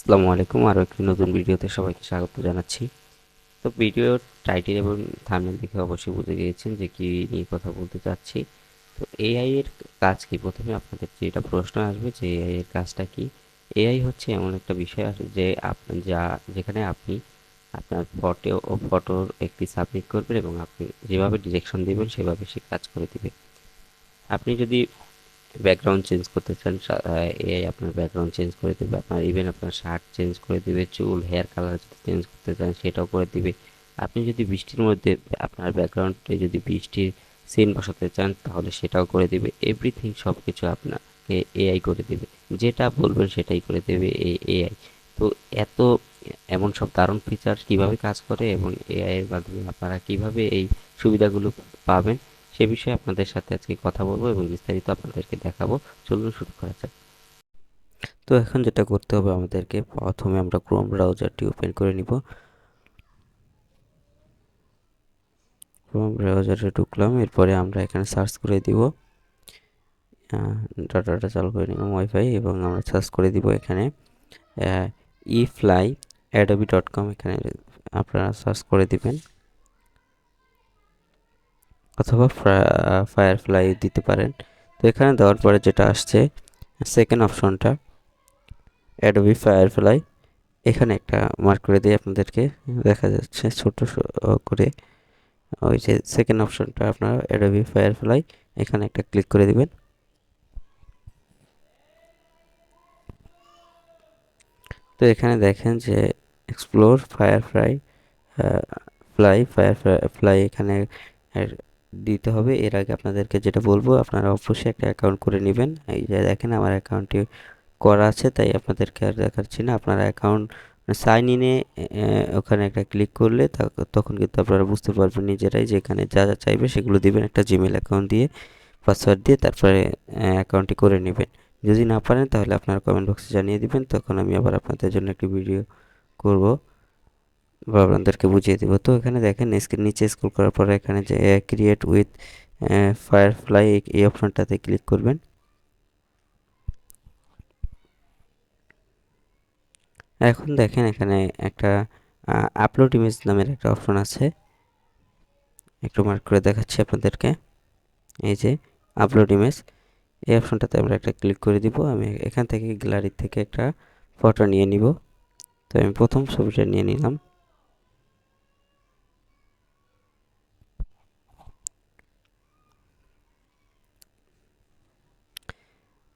আসসালামু আলাইকুম। আরও একটি নতুন ভিডিওতে সবাইকে স্বাগত জানাচ্ছি। তো ভিডিওর টাইটেল এবং থাম্বনেল দেখে অবশ্যই বুঝে গিয়েছেন যে কি নিয়ে কথা বলতে চাচ্ছি। তো এআই এর কাজ কি? প্রথমে আপনাদের যেটা প্রশ্ন আসবে যে এআই এর কাজটা কি? এআই হচ্ছে এমন একটা বিষয় আছে যে যেখানে আপনি আপনার ফটোর একটি সাবমিট করবেন এবং আপনি যেভাবে ডিরেকশন দিবেন সেভাবে সে কাজ করে দিবে। আপনি যদি ব্যাকগ্রাউন্ড চেঞ্জ করতে চান, এআই আপনার ব্যাকগ্রাউন্ড চেঞ্জ করে দেবে, আপনার ইভেন আপনার শার্ট চেঞ্জ করে দিবে, চুল হেয়ার কালার যদি চেঞ্জ করতে চান সেটাও করে দিবে। আপনি যদি বৃষ্টির মধ্যে আপনার ব্যাকগ্রাউন্ডে যদি বৃষ্টির সিন বসাতে চান তাহলে সেটাও করে দিবে। এভরিথিং সব কিছু আপনাকে এআই করে দেবে, যেটা বলবেন সেটাই করে দেবে এই এআই। তো এত এমন সব দারুণ ফিচার কিভাবে কাজ করে এবং এআই এর মাধ্যমে আপনারা কিভাবে এই সুবিধাগুলো পাবেন সে বিষয়ে আপনাদের সাথে আজকে কথা বলবো এবং বিস্তারিত আপনাদেরকে দেখাবো। চলুন শুরু করা যাক। তো এখন যেটা করতে হবে আমাদেরকে, প্রথমে আমরা ক্রোম ব্রাউজারটি ওপেন করে নিব। ক্রোম ব্রাউজারে ঢুকলাম, এরপরে আমরা এখানে সার্চ করে দিব, ডাটাটা চালু করে নিলাম ওয়াইফাই, এবং আমরা সার্চ করে দিব এখানে ইফ্লাই adobe.com। এখানে আপনারা সার্চ করে দিবেন, অথবা ফায়ারফ্লাই দিতে পারেন। তো এখানে দেওয়ার পরে যেটা আসছে সেকেন্ড অপশনটা অ্যাডোবি ফায়ারফ্লাই, এখানে একটা মার্ক করে দিয়ে আপনাদেরকে দেখা যাচ্ছে ছোট করে ওই যে সেকেন্ড অপশনটা আপনারা অ্যাডোবি ফায়ারফ্লাই, এখানে একটা ক্লিক করে দিবেন। তো এখানে দেখেন যে এক্সপ্লোর ফায়ারফ্লাই ফায়ারফ্লাই এখানে দিতে হবে। এর আগে আপনাদেরকে যেটা বলবো, আপনারা অবশ্যই একটা অ্যাকাউন্ট করে নেবেন। এই যে দেখেন আমার অ্যাকাউন্টটি করা আছে, তাই আপনাদেরকে আর দেখাচ্ছি না। আপনারা অ্যাকাউন্ট সাইন ইনে ওখানে একটা ক্লিক করলে তখন কিন্তু আপনারা বুঝতে পারবেন নিজেরাই যে এখানে যা যা চাইবে সেগুলো দিবেন, একটা জিমেল অ্যাকাউন্ট দিয়ে পাসওয়ার্ড দিয়ে, তারপরে অ্যাকাউন্টটি করে নেবেন। যদি না পারেন তাহলে আপনারা কমেন্ট বক্সে জানিয়ে দিবেন, তখন আমি আবার আপনাদের জন্য একটি ভিডিও করব বা আপনাদেরকে বুঝিয়ে দিব। তো এখানে দেখেন নিচে স্ক্রল করার পরে এখানে যে ক্রিয়েট উইথ ফায়ারফ্লাই এই অপশনটাতে ক্লিক করবেন। এখন দেখেন এখানে একটা আপলোড ইমেজ নামের একটা অপশন আছে, একটু মার্ক করে দেখাচ্ছি আপনাদেরকে। এই যে আপলোড ইমেজ, এই অপশনটাতে আমরা একটা ক্লিক করে দিব। আমি এখান থেকে গ্যালারি থেকে একটা ফটো নিয়ে নিব। তো আমি প্রথম ছবিটা নিয়ে নিলাম।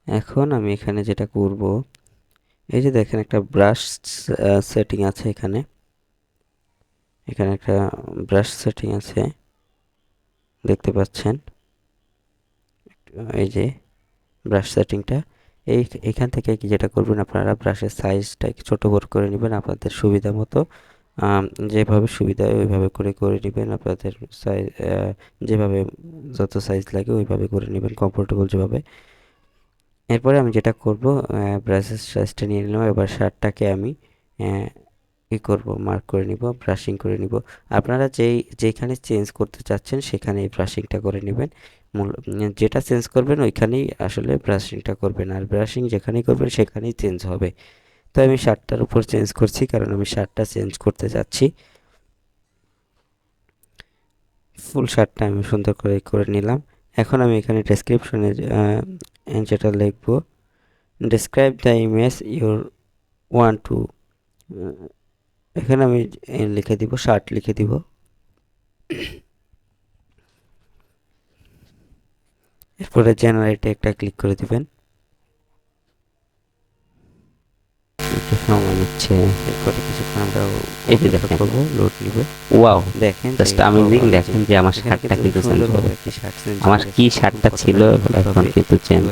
এখন আমি এখানে যেটা করব, এই যে দেখেন একটা ব্রাশ সেটিং আছে, এখানে একটা ব্রাশ সেটিং আছে দেখতে পাচ্ছেন। এই যে ব্রাশ সেটিংটা, এইখান থেকে কি যেটা করবেন, আপনারা ব্রাশের সাইজটা ছোট বড় করে নেবেন আপনাদের সুবিধা মতো। যেভাবে সুবিধা হয় ওইভাবে করে নেবেন, আপনাদের সাইজ যেভাবে যত সাইজ লাগে ওইভাবে করে নেবেন, কমফোর্টেবল যেভাবে। এরপরে আমি যেটা করব, ব্রাশের সাইজটা নিয়ে নিলাম। এবার শার্টটাকে আমি করব, মার্ক করে নিব, ব্রাশিং করে নিব। আপনারা যেখানে চেঞ্জ করতে চাচ্ছেন সেখানে এই ব্রাশিংটা করে নেবেন। যেটা চেঞ্জ করবেন ওইখানেই আসলে ব্রাশিংটা করবেন, আর ব্রাশিং যেখানেই করবেন সেখানেই চেঞ্জ হবে। তো আমি শার্টটার উপর চেঞ্জ করছি, কারণ আমি শার্টটা চেঞ্জ করতে যাচ্ছি। ফুল শার্টটা আমি সুন্দর করে নিলাম। এখন আমি এখানে ডেসক্রিপশনে যেটা লিখব, describe the image your one two, এখানে আমি লিখে দিব শার্ট লিখে দিব। এরপরে জেনারেটে একটা ক্লিক করে দিবেন। একটু সময় নিচ্ছে, এরপরে কিছুক্ষণ আমরা এই যে দেখেন করব, লোড নিবে। ওয়াও, দেখেন জাস্ট অ্যামেজিং। দেখেন যে আমার শার্টটা কিন্তু চেঞ্জ হবে। আমার কি শার্টটা ছিল এখন কিন্তু চেঞ্জ।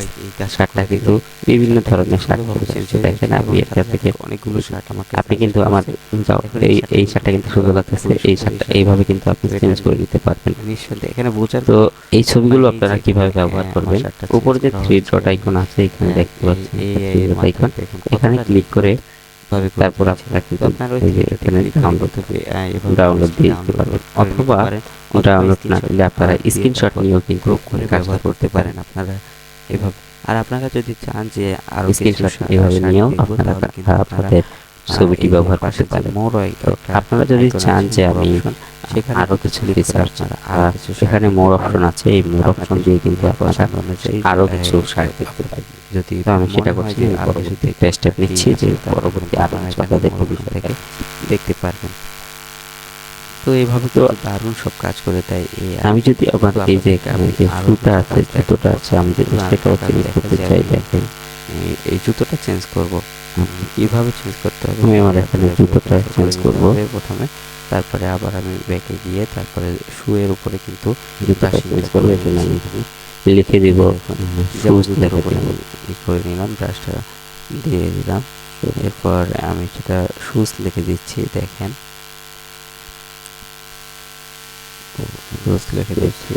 শার্টটা কিন্তু বিভিন্ন ধরনের শার্ট চেঞ্জ। দেখেন আপনি একটা থেকে অনেকগুলো শার্ট আমাকে, আপনি কিন্তু আমার এই শার্টটা কিন্তু সুন্দর লাগতেছে, এই শার্টটা এইভাবে কিন্তু আপনি চেঞ্জ করে নিতে পারবেন নিঃসন্দেহে। এখানে বোঝার তো এই ছবিগুলো আপনারা কিভাবে ব্যবহার করবেন, উপরে যে থ্রি ডট আইকন আছে এখানে দেখতে পাচ্ছেন, থ্রি ডট আইকন, এখানে ক্লিক করে তারপর আপনারা কিন্তু এই যে এখানে ডাউনলোড দিয়ে দিতে পারবেন, অথবা ডাউনলোড না দিলে আপনারা স্ক্রিনশট নিয়েও কিন্তু কাজটা করতে পারেন আপনারা এভাবে। আর আপনারা যদি চান যে আরো স্ক্রিনশট এভাবে নিয়েও আপনারা আপনাদের ছবিটি ব্যবহার করতে পারেন। আপনারা যদি চান যে আমি সেখানে আরো কিছু ফিচার, সেখানে মোর অপশন আছে, এই মোর অপশন দিয়ে কিন্তু আপনারা আরো কিছু সার্চ করতে পারবেন। যদি তো আমি সেটা করছি, আমি পরবর্তী একটা স্টেপ নিচ্ছি যে পরবর্তী আরো কিছু আপনাদের ভবিষ্যৎ থেকে দেখতে পারবেন। তো এইভাবে তো দারুণ সব কাজ করে দেয় আমি যদি আপনাদের এই যে জুতা আছে, জুতোটা আছে, আমি যদি সেটাও চেঞ্জ করতে চাই, দেখেন এই জুতোটা চেঞ্জ করব, কিভাবে চেঞ্জ করতে হবে, আমি আমার এখানে জুতোটা চেঞ্জ করব প্রথমে, তারপরে আবার আমি ব্যাকে গিয়ে তারপরে শুয়ের উপরে কিন্তু জুতা চেঞ্জ করবো। এই জন্য আমি লিখে দিব শুজ লিখে করে নিলাম, ব্রাশটা দিয়ে দিলাম, এরপর আমি সেটা শুজ লিখে দিচ্ছি, দেখেন শুজ লিখে দিচ্ছি,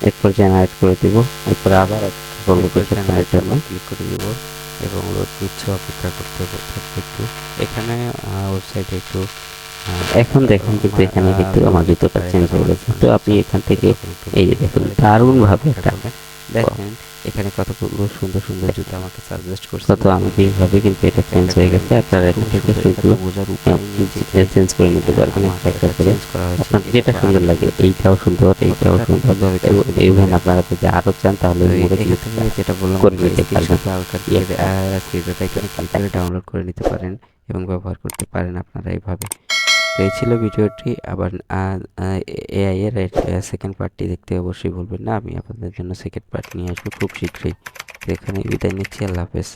এরপর জেনারেট করে দিব, এরপর আবার জেনারেট জন্য ক্লিক করে দিব এবং লোড নিচ্ছে, অপেক্ষা করতে থাকবে একটু। এখানে ওয়েবসাইটে একটু এখন দেখুন কিন্তু এখানে কিন্তু আমার জুতোটা চেঞ্জ হয়ে গেছে। তো আপনি এখান থেকে এই যে দেখুন দারুণভাবে একটা দেখেন এখানে কতগুলো সুন্দর সুন্দর জুতো আমাকে সাজেস্ট করছে, তো আমি এইভাবে কিন্তু এটা চেঞ্জ হয়ে গেছে। আপনারা এখান থেকে সেগুলো বোঝার উপায় চেঞ্জ করে নিতে পারবেন একটা একটা করে, আপনার যেটা সুন্দর লাগে। এইটাও সুন্দর, এইটাও সুন্দর, এইভাবে আপনারা যদি আরো চান তাহলে যেটা বললাম করে নিতে পারবেন। এখানে ক্লিক করে ডাউনলোড করে নিতে পারেন এবং ব্যবহার করতে পারেন আপনারা এইভাবে। তো এই ছিল ভিডিওটি। আবার এআই এর সেকেন্ড পার্টটি দেখতে অবশ্যই ভুলবেন না। আমি আপনাদের জন্য সেকেন্ড পার্ট নিয়ে আসবো খুব শীঘ্রই। তো এখানে বিদায় নিচ্ছি, আল্লাহ হাফেজ।